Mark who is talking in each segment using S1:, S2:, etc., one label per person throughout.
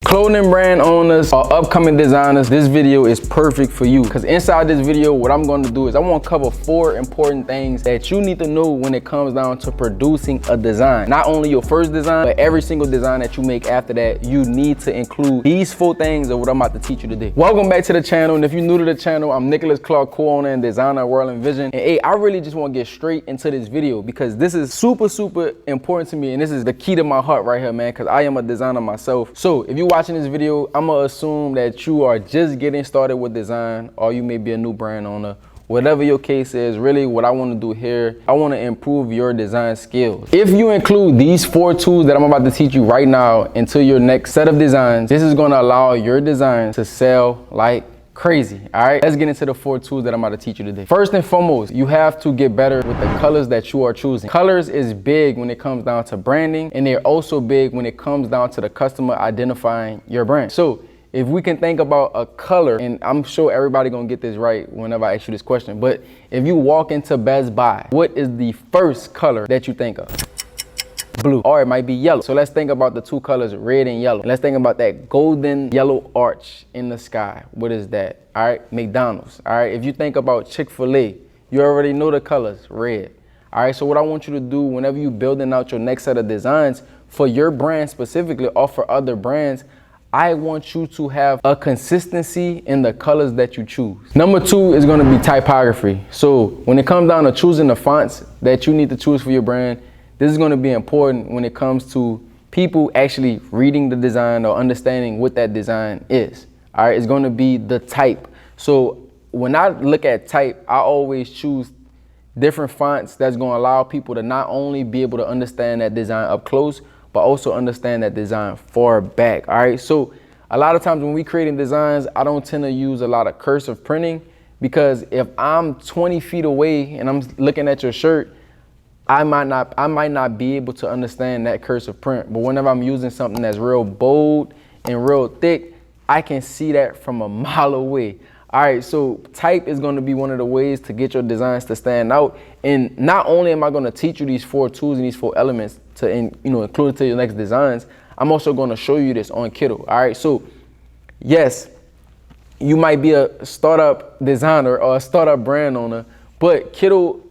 S1: Clothing brand owners or upcoming designers, this video is perfect for you, because inside this video, what I'm going to do is I want to cover 4 important things that you need to know when it comes down to producing a design. Not only your first design, but every single design that you make after that, you need to include these 4 things of what I'm about to teach you today. Welcome back to the channel, and if you're new to the channel, I'm Nicholas Clark, co-owner and designer of World and Vision. And hey, I really just want to get straight into this video because this is super important to me, and this is the key to my heart right here, man, because I am a designer myself. So if you're watching this video, I'm gonna assume that you are just getting started with design, or you may be a new brand owner. Whatever your case is, really what I want to do here, I want to improve your design skills. If you include these 4 tools that I'm about to teach you right now into your next set of designs, this is going to allow your design to sell like crazy. All right, let's get into the 4 tools that I'm about to teach you today. First and foremost, you have to get better with the colors that you are choosing. Colors is big when it comes down to branding, and they're also big when it comes down to the customer identifying your brand. So if we can think about a color, and I'm sure everybody gonna get this right whenever I ask you this question, but if you walk into Best Buy, what is the first color that you think of? Blue, or it might be yellow. So let's think about the 2 colors, red and yellow. Let's think about that golden yellow arch in the sky. What is that? All right, McDonald's. All right, if you think about Chick-fil-A, you already know the colors, red. All right, so what I want you to do whenever you're building out your next set of designs for your brand specifically, or for other brands, I want you to have a consistency in the colors that you choose. Number 2 is going to be typography. So when it comes down to choosing the fonts that you need to choose for your brand, this is going to be important when it comes to people actually reading the design or understanding what that design is. All right, it's going to be the type. So when I look at type, I always choose different fonts that's going to allow people to not only be able to understand that design up close, but also understand that design far back. All right, so a lot of times when we creating designs, I don't tend to use a lot of cursive printing, because if I'm 20 feet away and I'm looking at your shirt, I might not be able to understand that cursive print. But whenever I'm using something that's real bold and real thick, I can see that from a mile away. All right, so type is going to be one of the ways to get your designs to stand out. And not only am I going to teach you these 4 tools and these 4 elements to include it to your next designs, I'm also going to show you this on Kittle. All right, so yes, you might be a startup designer or a startup brand owner, but Kittle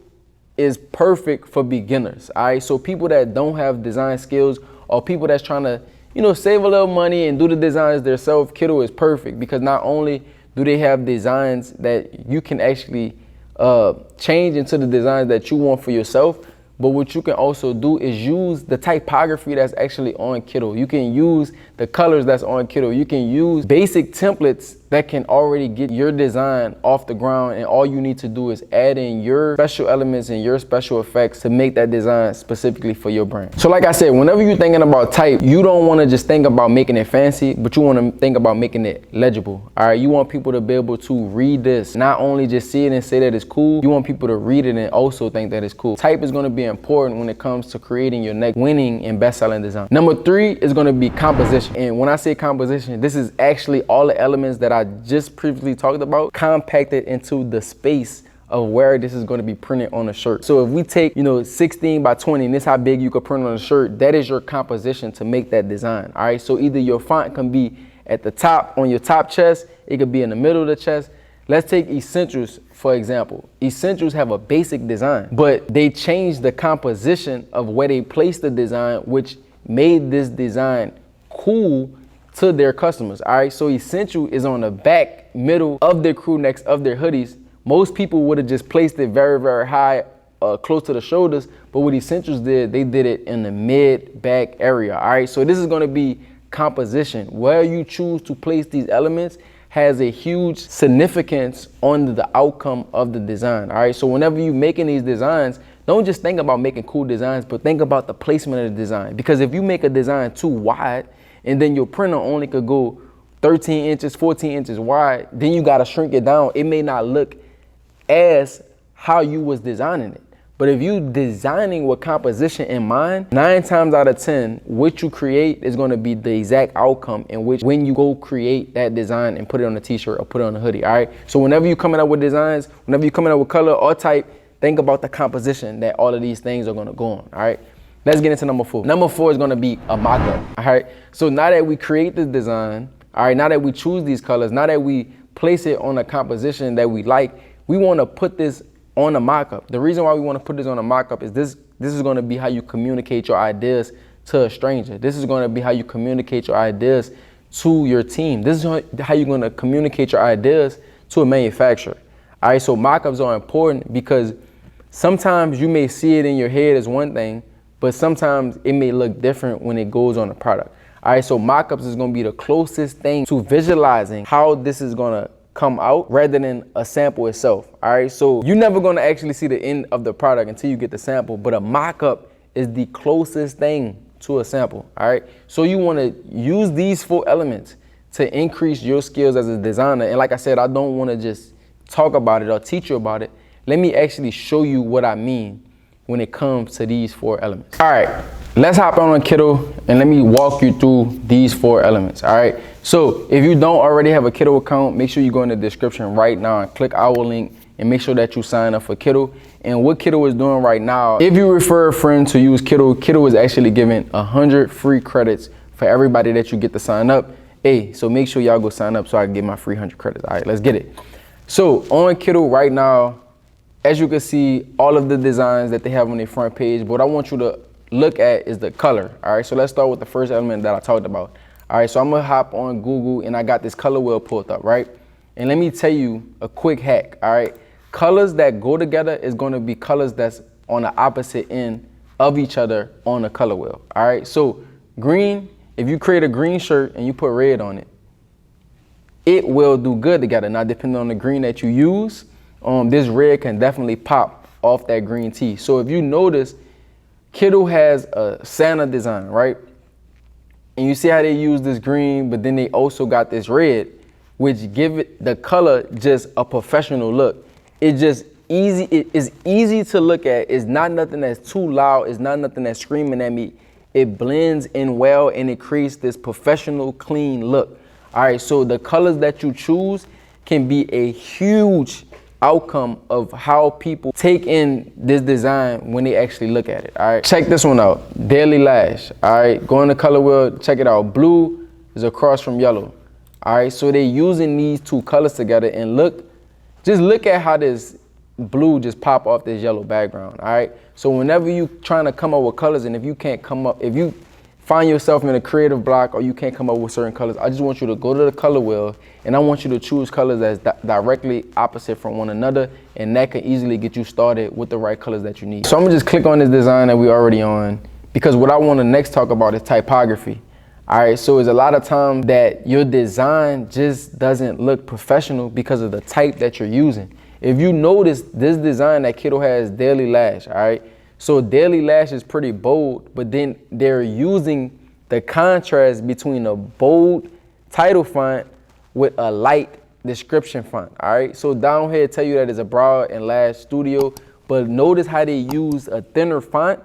S1: is perfect for beginners. All right, so people that don't have design skills, or people that's trying to save a little money and do the designs themselves, Kittle is perfect, because not only do they have designs that you can actually change into the designs that you want for yourself, but what you can also do is use the typography that's actually on Kittle. You can use the colors that's on Kittle. You can use basic templates that can already get your design off the ground, and all you need to do is add in your special elements and your special effects to make that design specifically for your brand. So like I said, whenever you're thinking about type, you don't want to just think about making it fancy, but you want to think about making it legible. All right, you want people to be able to read this, not only just see it and say that it's cool, you want people to read it and also think that it's cool. Type is going to be important when it comes to creating your next winning and best-selling design. Number 3 is going to be composition. And when I say composition, this is actually all the elements that I just previously talked about compacted into the space of where this is going to be printed on a shirt. So if we take 16 by 20, and this is how big you could print on a shirt, that is your composition to make that design. All right, so either your font can be at the top on your top chest, it could be in the middle of the chest. Let's take Essentials for example. Essentials have a basic design, but they changed the composition of where they placed the design, which made this design cool to their customers. All right, so Essential is on the back middle of their crew necks of their hoodies. Most people would have just placed it very high, close to the shoulders, but what Essentials did, they did it in the mid back area. All right, so this is going to be composition. Where you choose to place these elements has a huge significance on the outcome of the design. All right, so whenever you're making these designs, don't just think about making cool designs, but think about the placement of the design. Because if you make a design too wide, and then your printer only could go 13 inches, 14 inches wide, then you got to shrink it down. It may not look as how you was designing it. But if you designing with composition in mind, 9 times out of 10, what you create is going to be the exact outcome in which when you go create that design and put it on a t-shirt or put it on a hoodie. All right, so whenever you're coming up with designs, whenever you're coming up with color or type, think about the composition that all of these things are going to go on. All right, let's get into number 4. Number 4 is gonna be a mock-up, all right? So now that we create this design, all right, now that we choose these colors, now that we place it on a composition that we like, we wanna put this on a mock-up. The reason why we wanna put this on a mock-up is this is gonna be how you communicate your ideas to a stranger. This is gonna be how you communicate your ideas to your team. This is how you're gonna communicate your ideas to a manufacturer. All right, so mock-ups are important because sometimes you may see it in your head as one thing, but sometimes it may look different when it goes on the product. All right, so mock-ups is gonna be the closest thing to visualizing how this is gonna come out rather than a sample itself. All right, so you're never gonna actually see the end of the product until you get the sample, but a mock-up is the closest thing to a sample. All right, so you wanna use these 4 elements to increase your skills as a designer. And like I said, I don't wanna just talk about it or teach you about it. Let me actually show you what I mean when it comes to these 4 elements. All right, let's hop on Kiddo and let me walk you through these 4 elements. All right, so if you don't already have a Kiddo account, make sure you go in the description right now and click our link and make sure that you sign up for Kiddo. And what Kiddo is doing right now, if you refer a friend to use Kiddo, Kiddo is actually giving 100 free credits for everybody that you get to sign up. Hey, so make sure y'all go sign up so I can get my free 100 credits. All right, let's get it. So on Kiddo right now, as you can see, all of the designs that they have on their front page, but what I want you to look at is the color. All right, so let's start with the first element that I talked about. All right, so I'm gonna hop on Google and I got this color wheel pulled up, right? And let me tell you a quick hack, all right? Colors that go together is gonna be colors that's on the opposite end of each other on the color wheel, all right? So green, if you create a green shirt and you put red on it, it will do good together. Now, depending on the green that you use, this red can definitely pop off that green tee. So if you notice, Kiddo has a Santa design, right? And you see how they use this green, but then they also got this red, which give it the color just a professional look. It's just easy. It is easy to look at. It's not nothing that's too loud. It's not nothing that's screaming at me. It blends in well and it creates this professional, clean look. All right, so the colors that you choose can be a huge outcome of how people take in this design when they actually look at it. All right, check this one out. Daily Lash. All right, go in the color wheel, check it out. Blue is across from yellow. All right, so they're using these 2 colors together and just look at how this blue just pop off this yellow background. All right, so whenever you trying to come up with colors, and if you can't come up, if you find yourself in a creative block or you can't come up with certain colors, I just want you to go to the color wheel and I want you to choose colors that's directly opposite from one another, and that can easily get you started with the right colors that you need. So I'm gonna just click on this design that we already on, because what I want to next talk about is typography. All right, so it's a lot of times that your design just doesn't look professional because of the type that you're using. If you notice this design that Kiddo has, Daily Lash, all right? So Daily Lash is pretty bold, but then they're using the contrast between a bold title font with a light description font, all right? So down here tell you that it's a brow and lash studio, but notice how they use a thinner font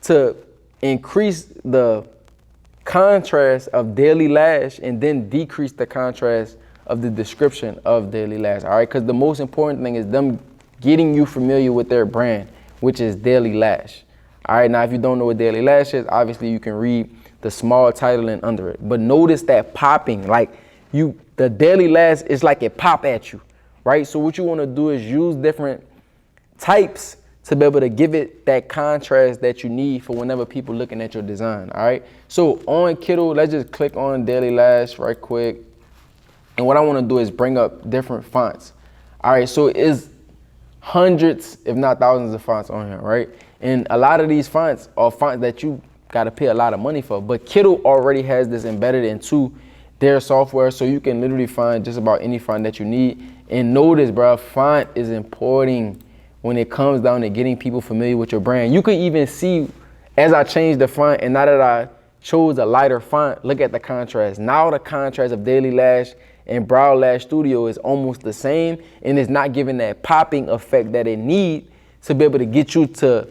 S1: to increase the contrast of Daily Lash and then decrease the contrast of the description of Daily Lash, all right? Because the most important thing is them getting you familiar with their brand, which is Daily Lash. All right, now if you don't know what Daily Lash is, obviously you can read the small titling under it. But notice that popping, like the Daily Lash is like it pop at you, right? So what you want to do is use different types to be able to give it that contrast that you need for whenever people looking at your design, all right? So on Kiddo, let's just click on Daily Lash right quick. And what I want to do is bring up different fonts. All right, so it's hundreds, if not thousands of fonts on here, right? And a lot of these fonts are fonts that you got to pay a lot of money for, but Kiddo already has this embedded into their software, so you can literally find just about any font that you need. And notice, bro, font is important when it comes down to getting people familiar with your brand. You can even see as I changed the font, and now that I chose a lighter font, look at the contrast. Now the contrast of Daily Lash and Brow Lash Studio is almost the same, and it's not giving that popping effect that it need to be able to get you to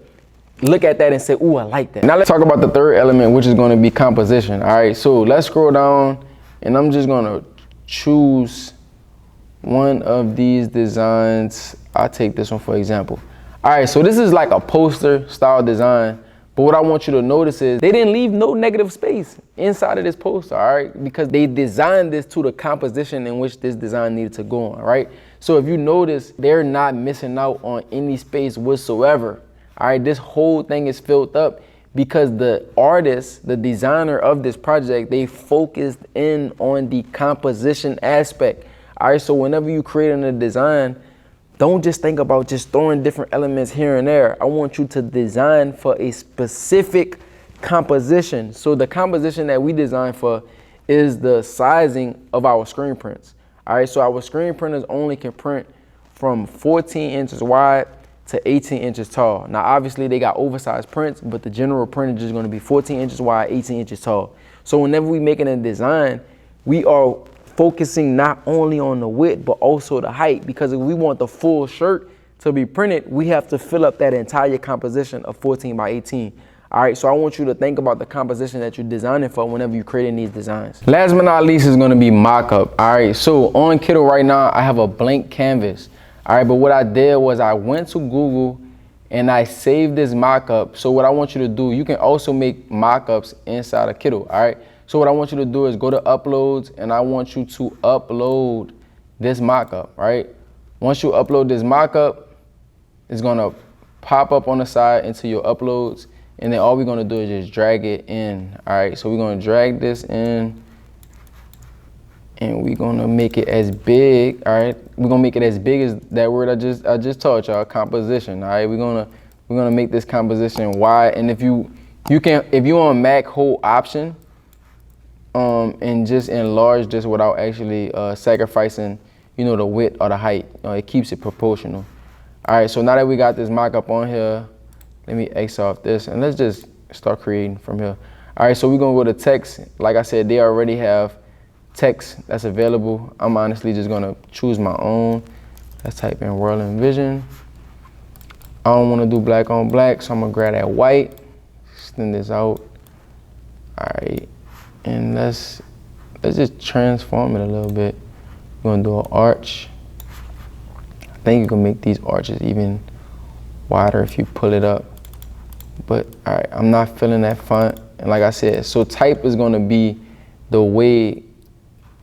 S1: look at that and say, ooh, I like that. Now let's talk about the third element, which is going to be composition. All right, so let's scroll down, and I'm just going to choose one of these designs. I'll take this one for example. All right, so this is like a poster style design, But what I want you to notice is they didn't leave no negative space inside of this poster, all right? Because they designed this to the composition in which this design needed to go on, right? So if you notice, they're not missing out on any space whatsoever, all right? This whole thing is filled up because the artist, the designer of this project, they focused in on the composition aspect, all right? So whenever you creating a design, don't just think about just throwing different elements here and there. I want you to design for a specific composition. So the composition that we design for is the sizing of our screen prints. All right, so our screen printers only can print from 14 inches wide to 18 inches tall. Now, obviously they got oversized prints, but the general printage is gonna be 14 inches wide, 18 inches tall. So whenever we making a design, we are focusing not only on the width, but also the height, because if we want the full shirt to be printed, we have to fill up that entire composition of 14 by 18. All right, so I want you to think about the composition that you're designing for whenever you're creating these designs. Last but not least is gonna be mockup. All right, so on Kittle right now, I have a blank canvas. All right, but what I did was I went to Google and I saved this mockup. So what I want you to do, you can also make mockups inside of Kittle, all right? So what I want you to do is go to uploads and I want you to upload this mockup, right? Once you upload this mockup, it's gonna pop up on the side into your uploads, and then all we're gonna do is just drag it in, all right? So we're gonna drag this in and we're gonna make it as big, all right? We're gonna make it as big as that word I just taught y'all, composition, all right? We're gonna make this composition wide, and if you're on Mac, hold Option, and just enlarge this without actually sacrificing, you know, the width or the height. It keeps it proportional. All right, so now that we got this mock-up on here, let me X off this and let's just start creating from here. All right, so we're gonna go to text. Like I said, they already have text that's available. I'm honestly just gonna choose my own. Let's type in World and Vision. I don't wanna do black on black, so I'm gonna grab that white, extend this out. All right. And let's just transform it a little bit. We're gonna do an arch. I think you can make these arches even wider if you pull it up. But all right, I'm not feeling that font. And like I said, so type is gonna be the way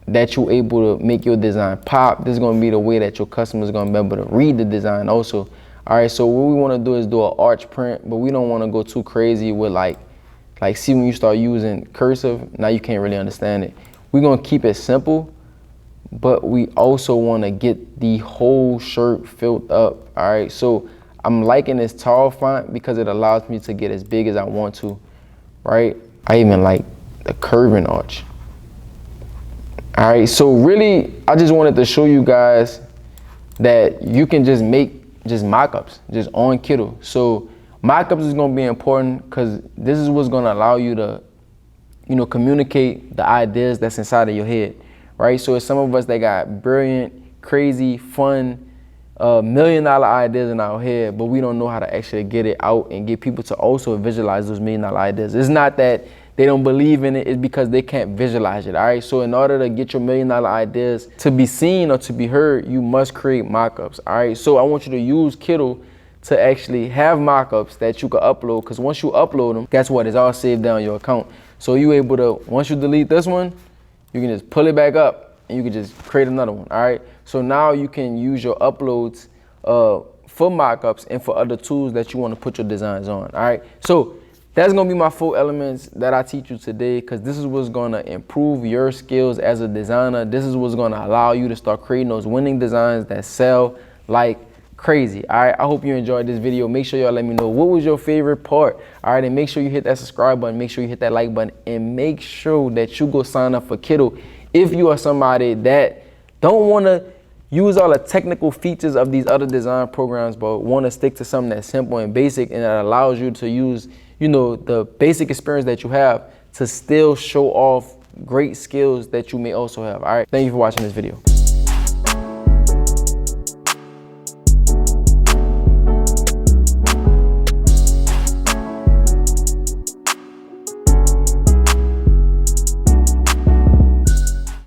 S1: that you're able to make your design pop. This is gonna be the way that your customer is gonna be able to read the design also. All right, so what we wanna do is do an arch print, but we don't wanna go too crazy with like see when you start using cursive, now you can't really understand it. We're gonna keep it simple, but we also wanna get the whole shirt filled up, all right? So I'm liking this tall font because it allows me to get as big as I want to, right? I even like the curving arch. All right, so really, I just wanted to show you guys that you can just make just mock-ups, just on Kittle. So mockups is gonna be important because this is what's gonna allow you to, you know, communicate the ideas that's inside of your head, right? So it's some of us that got brilliant, crazy, fun, $1 million ideas in our head, but we don't know how to actually get it out and get people to also visualize those $1 million ideas. It's not that they don't believe in it, it's because they can't visualize it, all right? So in order to get your $1 million ideas to be seen or to be heard, you must create mockups, all right? So I want you to use Kittle to actually have mockups that you can upload, because once you upload them, guess what? It's all saved down your account. So you able to, once you delete this one, you can just pull it back up and you can just create another one, all right? So now you can use your uploads for mockups and for other tools that you want to put your designs on, all right? So that's gonna be my 4 elements that I teach you today, because this is what's gonna improve your skills as a designer. This is what's gonna allow you to start creating those winning designs that sell like crazy. All right, I hope you enjoyed this video. Make sure y'all let me know what was your favorite part. All right, and make sure you hit that subscribe button, make sure you hit that like button, and make sure that you go sign up for Kittle if you are somebody that don't want to use all the technical features of these other design programs, but want to stick to something that's simple and basic, and that allows you to use, you know, the basic experience that you have to still show off great skills that you may also have. All right, thank you for watching this video.